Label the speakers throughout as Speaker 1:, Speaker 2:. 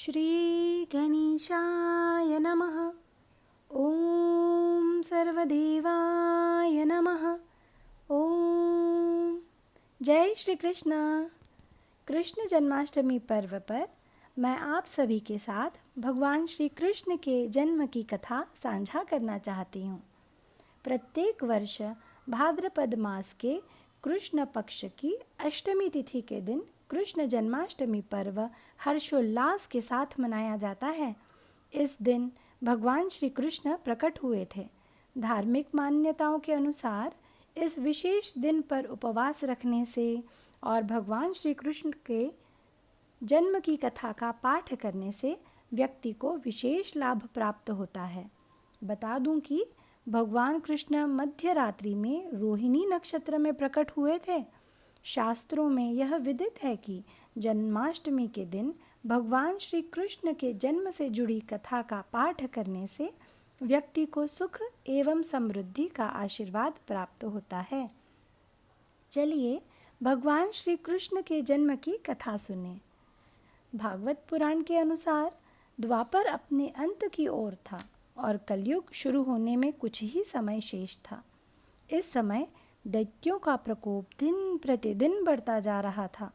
Speaker 1: श्री गणेशाय नमः। ओम सर्वदेवाय नमः। ओम। जय श्री कृष्ण। कृष्ण जन्माष्टमी पर्व पर मैं आप सभी के साथ भगवान श्री कृष्ण के जन्म की कथा साझा करना चाहती हूँ। प्रत्येक वर्ष भाद्रपद मास के कृष्ण पक्ष की अष्टमी तिथि के दिन कृष्ण जन्माष्टमी पर्व हर्षोल्लास के साथ मनाया जाता है। इस दिन भगवान श्री कृष्ण प्रकट हुए थे। धार्मिक मान्यताओं के अनुसार इस विशेष दिन पर उपवास रखने से और भगवान श्री कृष्ण के जन्म की कथा का पाठ करने से व्यक्ति को विशेष लाभ प्राप्त होता है। बता दूं कि भगवान कृष्ण मध्य रात्रि में रोहिणी नक्षत्र में प्रकट हुए थे। शास्त्रों में यह विदित है कि जन्माष्टमी के दिन भगवान श्री कृष्ण के जन्म से जुड़ी कथा का पाठ करने से व्यक्ति को सुख एवं समृद्धि का आशीर्वाद प्राप्त होता है। चलिए भगवान श्री कृष्ण के जन्म की कथा सुने। भागवत पुराण के अनुसार द्वापर अपने अंत की ओर था और कलयुग शुरू होने में कुछ ही समय शेष था। इस समय दैत्यों का प्रकोप दिन प्रतिदिन बढ़ता जा रहा था।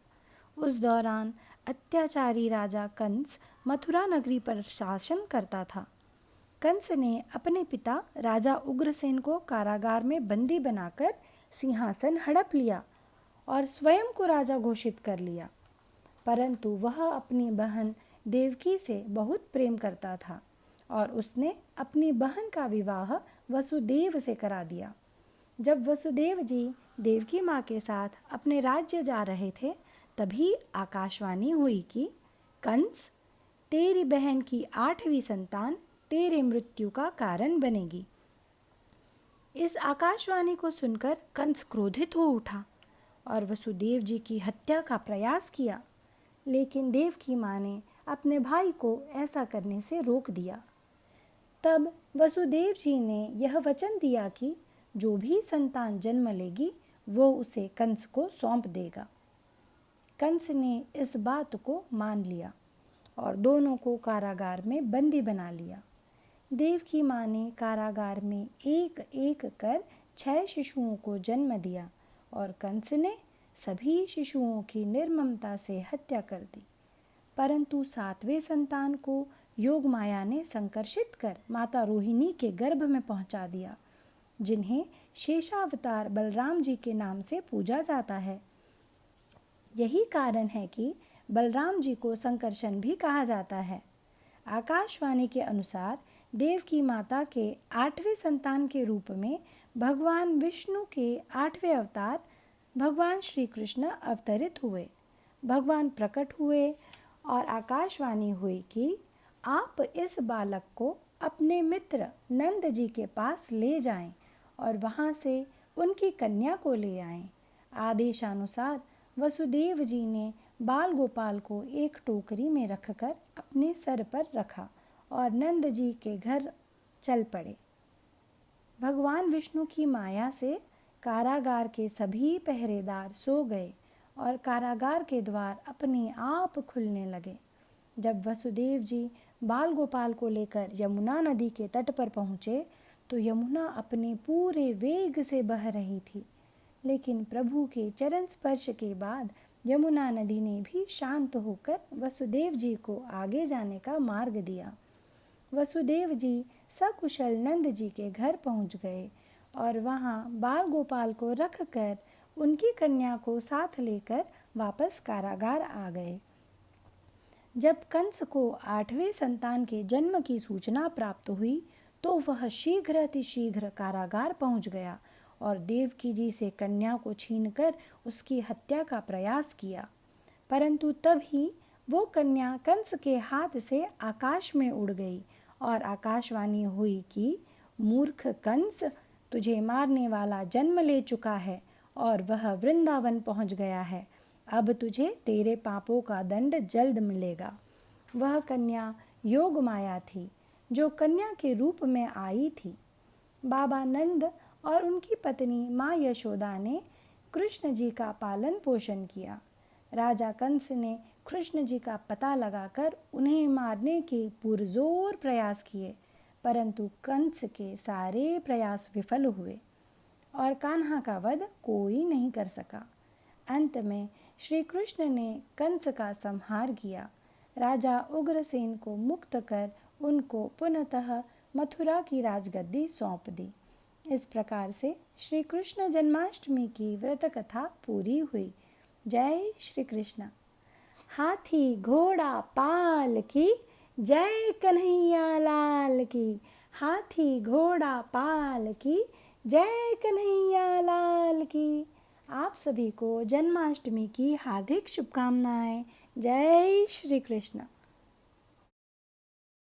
Speaker 1: उस दौरान अत्याचारी राजा कंस मथुरा नगरी पर शासन करता था। कंस ने अपने पिता राजा उग्रसेन को कारागार में बंदी बनाकर सिंहासन हड़प लिया और स्वयं को राजा घोषित कर लिया। परंतु वह अपनी बहन देवकी से बहुत प्रेम करता था और उसने अपनी बहन का विवाह वसुदेव से करा दिया। जब वसुदेव जी देवकी माँ के साथ अपने राज्य जा रहे थे, तभी आकाशवाणी हुई कि कंस, तेरी बहन की 8वीं संतान तेरे मृत्यु का कारण बनेगी। इस आकाशवाणी को सुनकर कंस क्रोधित हो उठा और वसुदेव जी की हत्या का प्रयास किया, लेकिन देवकी माँ ने अपने भाई को ऐसा करने से रोक दिया। तब वसुदेव जी ने यह वचन दिया कि जो भी संतान जन्म लेगी वो उसे कंस को सौंप देगा। कंस ने इस बात को मान लिया और दोनों को कारागार में बंदी बना लिया। देवकी माँ ने कारागार में एक एक कर 6 शिशुओं को जन्म दिया और कंस ने सभी शिशुओं की निर्ममता से हत्या कर दी। परंतु 7वें संतान को योग माया ने संकर्षित कर माता रोहिणी के गर्भ में पहुंचा दिया, जिन्हें शेषावतार बलराम जी के नाम से पूजा जाता है। यही कारण है कि बलराम जी को संकर्षण भी कहा जाता है। आकाशवाणी के अनुसार देवकी माता के 8वें संतान के रूप में भगवान विष्णु के 8वें अवतार भगवान श्री कृष्ण अवतरित हुए। भगवान प्रकट हुए और आकाशवाणी हुई कि आप इस बालक को अपने मित्र नंद जी के पास ले जाएं और वहां से उनकी कन्या को ले आएं। आदेशानुसार वसुदेव जी ने बाल गोपाल को एक टोकरी में रखकर अपने सर पर रखा और नंद जी के घर चल पड़े। भगवान विष्णु की माया से कारागार के सभी पहरेदार सो गए और कारागार के द्वार अपने आप खुलने लगे। जब वसुदेव जी बाल गोपाल को लेकर यमुना नदी के तट पर पहुँचे तो यमुना अपने पूरे वेग से बह रही थी, लेकिन प्रभु के चरण स्पर्श के बाद यमुना नदी ने भी शांत होकर वसुदेव जी को आगे जाने का मार्ग दिया। वसुदेव जी सकुशल नंद जी के घर पहुंच गए और वहां बाल गोपाल को रखकर उनकी कन्या को साथ लेकर वापस कारागार आ गए। जब कंस को 8वें संतान के जन्म की सूचना प्राप्त हुई तो वह शीघ्र अतिशीघ्र कारागार पहुंच गया और देवकी जी से कन्या को छीनकर उसकी हत्या का प्रयास किया। परंतु तभी वो कन्या कंस के हाथ से आकाश में उड़ गई और आकाशवाणी हुई कि मूर्ख कंस, तुझे मारने वाला जन्म ले चुका है और वह वृंदावन पहुंच गया है। अब तुझे तेरे पापों का दंड जल्द मिलेगा। वह कन्या योग माया थी जो कन्या के रूप में आई थी। बाबा नंद और उनकी पत्नी माँ यशोदा ने कृष्ण जी का पालन पोषण किया। राजा कंस ने कृष्ण जी का पता लगाकर उन्हें मारने के पुरजोर प्रयास किए, परंतु कंस के सारे प्रयास विफल हुए और कान्हा का वध कोई नहीं कर सका। अंत में श्री कृष्ण ने कंस का संहार किया, राजा उग्रसेन को मुक्त कर उनको पुनः मथुरा की राजगद्दी सौंप दी। इस प्रकार से श्री कृष्ण जन्माष्टमी की व्रत कथा पूरी हुई। जय श्री कृष्ण। हाथी घोड़ा पाल की, जय कन्हैया लाल की। हाथी घोड़ा पाल की, जय कन्हैया लाल की। आप सभी को जन्माष्टमी की हार्दिक शुभकामनाएं। जय श्री कृष्ण।